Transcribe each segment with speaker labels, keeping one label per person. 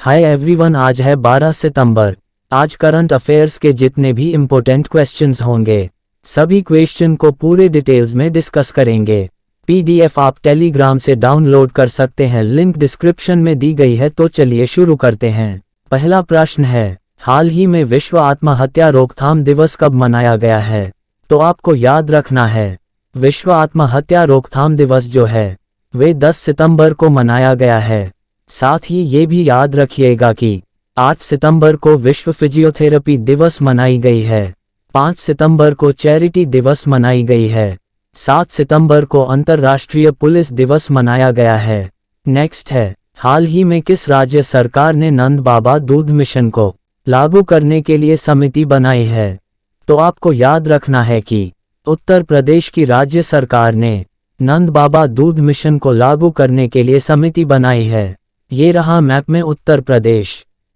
Speaker 1: Hi everyone, आज है 12 सितंबर। आज करंट अफेयर्स के जितने भी इम्पोर्टेंट क्वेश्चंस होंगे सभी क्वेश्चन को पूरे डिटेल्स में डिस्कस करेंगे। पीडीएफ आप टेलीग्राम से डाउनलोड कर सकते हैं, लिंक डिस्क्रिप्शन में दी गई है। तो चलिए शुरू करते हैं। पहला प्रश्न है, हाल ही में विश्व आत्महत्या रोकथाम दिवस कब मनाया गया है? तो आपको याद रखना है विश्व आत्महत्या रोकथाम दिवस जो है वे 10 सितंबर को मनाया गया है। साथ ही ये भी याद रखिएगा कि 8 सितंबर को विश्व फिजियोथेरेपी दिवस मनाई गई है, 5 सितंबर को चैरिटी दिवस मनाई गई है, 7 सितंबर को अंतर्राष्ट्रीय पुलिस दिवस मनाया गया है। नेक्स्ट है, हाल ही में किस राज्य सरकार ने नंद बाबा दूध मिशन को लागू करने के लिए समिति बनाई है? तो आपको याद रखना है कि उत्तर प्रदेश की राज्य सरकार ने नंद बाबा दूध मिशन को लागू करने के लिए समिति बनाई है। ये रहा मैप में उत्तर प्रदेश।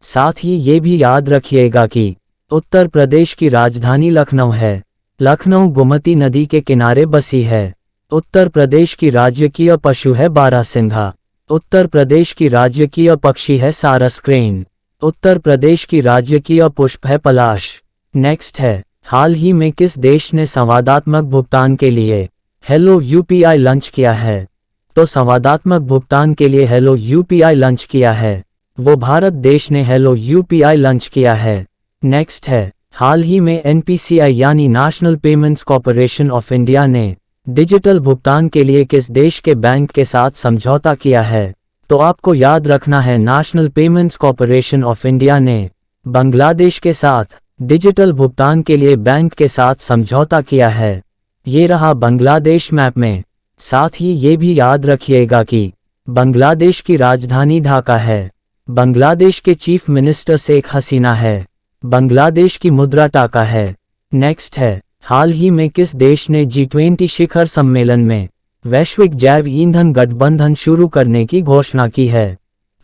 Speaker 1: साथ ही ये भी याद रखिएगा कि उत्तर प्रदेश की राजधानी लखनऊ है। लखनऊ गोमती नदी के किनारे बसी है। उत्तर प्रदेश की राजकीय पशु है बारहसिंघा। उत्तर प्रदेश की राजकीय पक्षी है सारस क्रेन। उत्तर प्रदेश की राजकीय पुष्प है पलाश। नेक्स्ट है, हाल ही में किस देश ने संवादात्मक भुगतान के लिए हेलो यूपीआई लॉन्च किया है? तो संवादात्मक भुगतान के लिए हेलो यूपीआई लॉन्च किया है वो भारत देश ने हेलो यूपीआई लॉन्च किया है। नेक्स्ट है, हाल ही में एनपीसीआई यानी national payments corporation of India ने डिजिटल भुगतान के लिए किस देश के बैंक के साथ समझौता किया है? तो आपको याद रखना है national payments corporation of India ने बांग्लादेश के साथ डिजिटल भुगतान के लिए बैंक के साथ समझौता किया है। ये रहा बांग्लादेश मैप में। साथ ही ये भी याद रखिएगा कि बांग्लादेश की राजधानी ढाका है। बांग्लादेश के चीफ मिनिस्टर शेख हसीना है। बांग्लादेश की मुद्रा टाका है। नेक्स्ट है, हाल ही में किस देश ने G20 शिखर सम्मेलन में वैश्विक जैव ईंधन गठबंधन शुरू करने की घोषणा की है?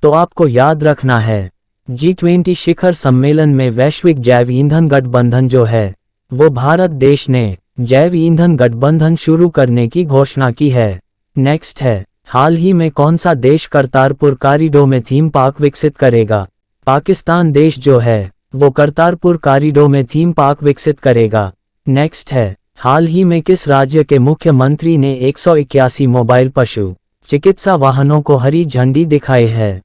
Speaker 1: तो आपको याद रखना है G20 शिखर सम्मेलन में वैश्विक जैव ईंधन गठबंधन जो है वो भारत देश ने जैव ईंधन गठबंधन शुरू करने की घोषणा की है। नेक्स्ट है, हाल ही में कौन सा देश करतारपुर कॉरिडोर में थीम पार्क विकसित करेगा? पाकिस्तान देश जो है वो करतारपुर कॉरिडोर में थीम पार्क विकसित करेगा। नेक्स्ट है, हाल ही में किस राज्य के मुख्यमंत्री ने 181 मोबाइल पशु चिकित्सा वाहनों को हरी झंडी दिखाई है?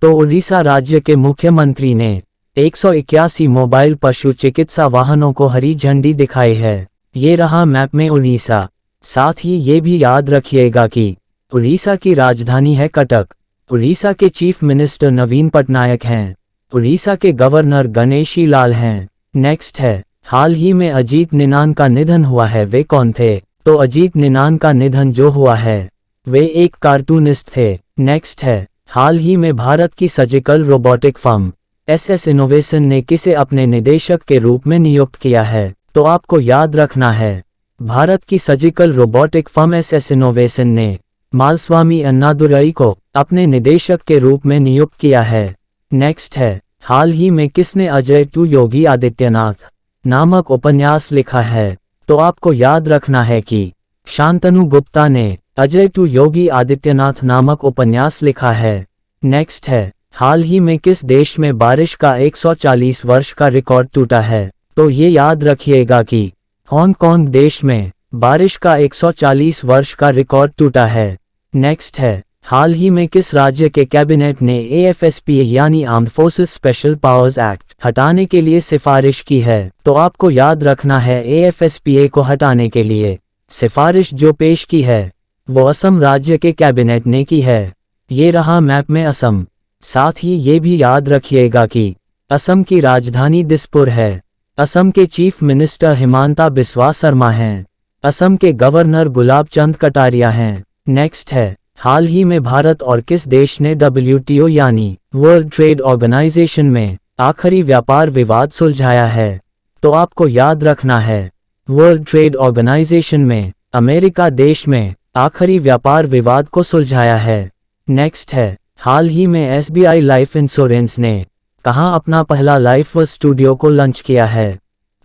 Speaker 1: तो उड़ीसा राज्य के मुख्यमंत्री ने 181 मोबाइल पशु चिकित्सा वाहनों को हरी झंडी दिखाई है। ये रहा मैप में उड़ीसा। साथ ही ये भी याद रखिएगा कि उड़ीसा की राजधानी है कटक। उड़ीसा के चीफ मिनिस्टर नवीन पटनायक हैं। उड़ीसा के गवर्नर गणेशी लाल हैं। नेक्स्ट है, हाल ही में अजीत निनान का निधन हुआ है, वे कौन थे? तो अजीत निनान का निधन जो हुआ है वे एक कार्टूनिस्ट थे। नेक्स्ट है, हाल ही में भारत की surgical robotic firm SS innovation ने किसे अपने निदेशक के रूप में नियुक्त किया है? तो आपको याद रखना है भारत की surgical robotic firm SS innovation ने मालस्वामी अन्नादुरई को अपने निदेशक के रूप में नियुक्त किया है। नेक्स्ट है, हाल ही में किसने अजय टू योगी आदित्यनाथ नामक उपन्यास लिखा है? तो आपको याद रखना है कि शांतनु गुप्ता ने अजय टू योगी आदित्यनाथ नामक उपन्यास लिखा है। नेक्स्ट है, हाल ही में किस देश में बारिश का 140 वर्ष का रिकॉर्ड टूटा है? तो ये याद रखिएगा कि हांगकांग देश में बारिश का 140 वर्ष का रिकॉर्ड टूटा है। नेक्स्ट है, हाल ही में किस राज्य के कैबिनेट ने AFSPA यानी armed forces special powers act हटाने के लिए सिफारिश की है? तो आपको याद रखना है AFSPA को हटाने के लिए सिफारिश जो पेश की है वो असम राज्य के कैबिनेट ने की है। ये रहा मैप में असम। साथ ही ये भी याद रखिएगा कि असम की राजधानी दिसपुर है। असम के चीफ मिनिस्टर हिमांता बिस्वा शर्मा हैं। असम के गवर्नर गुलाब चंद कटारिया हैं। नेक्स्ट है, हाल ही में भारत और किस देश ने WTO यानी वर्ल्ड ट्रेड ऑर्गेनाइजेशन में आखिरी व्यापार विवाद सुलझाया है? तो आपको याद रखना है वर्ल्ड ट्रेड ऑर्गेनाइजेशन में अमेरिका देश में आखिरी व्यापार विवाद को सुलझाया है। नेक्स्ट है, हाल ही में SBI लाइफ इंश्योरेंस ने कहाँ अपना पहला लाइफ स्टूडियो को लॉन्च किया है?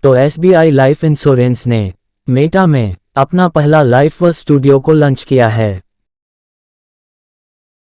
Speaker 1: तो SBI लाइफ इंश्योरेंस ने मेटा में अपना पहला लाइफ स्टूडियो को लॉन्च किया है।